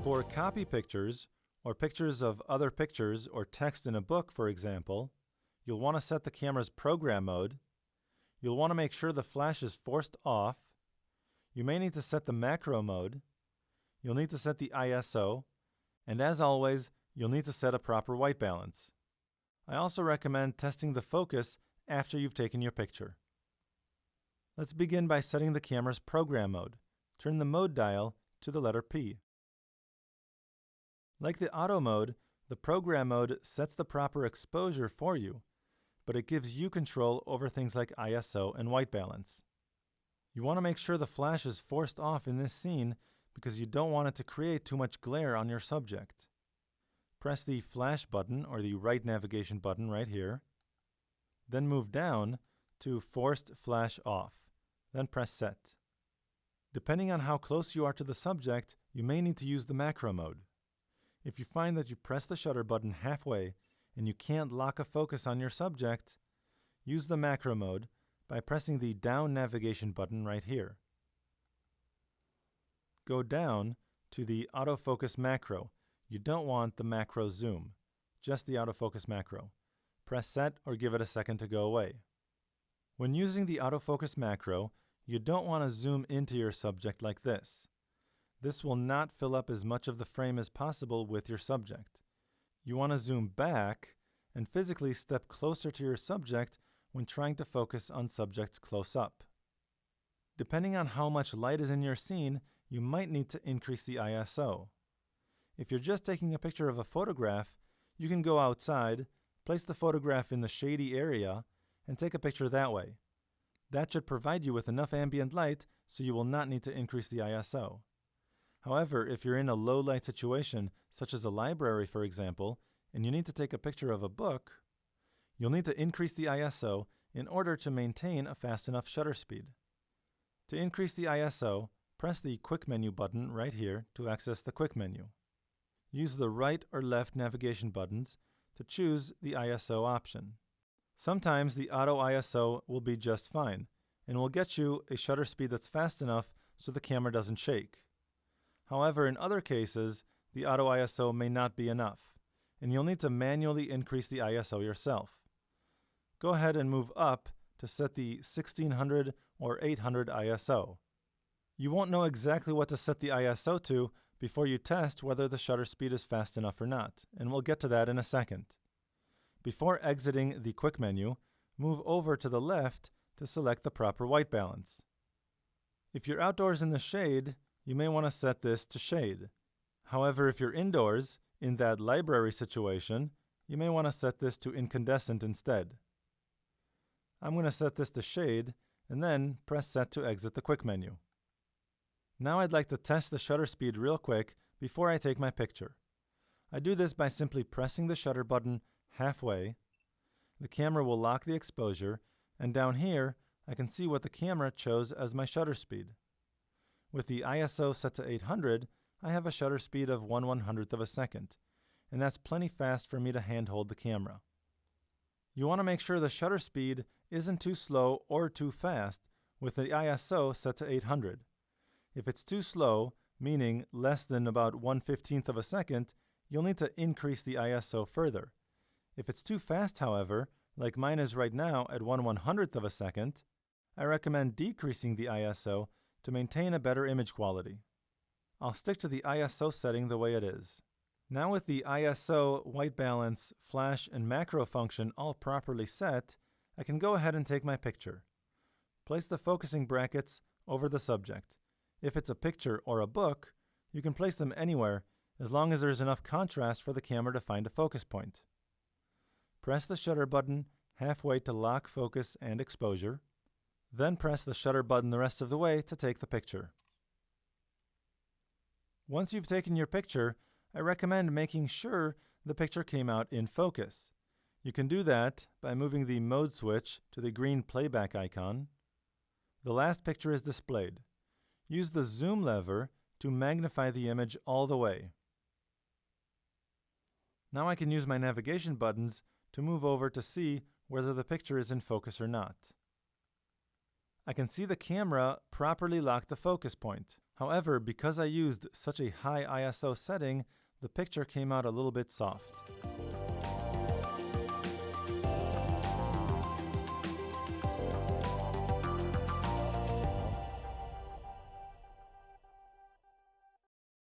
For copy pictures, or pictures of other pictures or text in a book, for example, you'll want to set the camera's program mode. You'll want to make sure the flash is forced off. You may need to set the macro mode. You'll need to set the ISO. And as always, you'll need to set a proper white balance. I also recommend testing the focus after you've taken your picture. Let's begin by setting the camera's program mode. Turn the mode dial to the letter P. Like the auto mode, the program mode sets the proper exposure for you, but it gives you control over things like ISO and white balance. You want to make sure the flash is forced off in this scene because you don't want it to create too much glare on your subject. Press the flash button or the right navigation button right here. Then move down to forced flash off. Then press set. Depending on how close you are to the subject, you may need to use the macro mode. If you find that you press the shutter button halfway and you can't lock a focus on your subject, use the macro mode by pressing the down navigation button right here. Go down to the autofocus macro. You don't want the macro zoom, just the autofocus macro. Press set or give it a second to go away. When using the autofocus macro, you don't want to zoom into your subject like this. This will not fill up as much of the frame as possible with your subject. You want to zoom back and physically step closer to your subject when trying to focus on subjects close up. Depending on how much light is in your scene, you might need to increase the ISO. If you're just taking a picture of a photograph, you can go outside, place the photograph in the shady area, and take a picture that way. That should provide you with enough ambient light so you will not need to increase the ISO. However, if you're in a low light situation, such as a library for example, and you need to take a picture of a book, you'll need to increase the ISO in order to maintain a fast enough shutter speed. To increase the ISO, press the Quick Menu button right here to access the Quick Menu. Use the right or left navigation buttons to choose the ISO option. Sometimes the Auto ISO will be just fine and will get you a shutter speed that's fast enough so the camera doesn't shake. However, in other cases, the Auto ISO may not be enough, and you'll need to manually increase the ISO yourself. Go ahead and move up to set the 1600 or 800 ISO. You won't know exactly what to set the ISO to before you test whether the shutter speed is fast enough or not, and we'll get to that in a second. Before exiting the Quick Menu, move over to the left to select the proper white balance. If you're outdoors in the shade, you may want to set this to shade. However, if you're indoors, in that library situation, you may want to set this to incandescent instead. I'm going to set this to shade and then press set to exit the Quick Menu. Now I'd like to test the shutter speed real quick before I take my picture. I do this by simply pressing the shutter button halfway. The camera will lock the exposure, and down here I can see what the camera chose as my shutter speed. With the ISO set to 800, I have a shutter speed of 1/100th of a second, and that's plenty fast for me to handhold the camera. You want to make sure the shutter speed isn't too slow or too fast with the ISO set to 800. If it's too slow, meaning less than about 1/15th of a second, you'll need to increase the ISO further. If it's too fast, however, like mine is right now at 1/100th of a second, I recommend decreasing the ISO to maintain a better image quality. I'll stick to the ISO setting the way it is. Now with the ISO, white balance, flash, and macro function all properly set, I can go ahead and take my picture. Place the focusing brackets over the subject. If it's a picture or a book, you can place them anywhere as long as there's enough contrast for the camera to find a focus point. Press the shutter button halfway to lock focus and exposure. Then press the shutter button the rest of the way to take the picture. Once you've taken your picture, I recommend making sure the picture came out in focus. You can do that by moving the mode switch to the green playback icon. The last picture is displayed. Use the zoom lever to magnify the image all the way. Now I can use my navigation buttons to move over to see whether the picture is in focus or not. I can see the camera properly lock the focus point. However, because I used such a high ISO setting, the picture came out a little bit soft.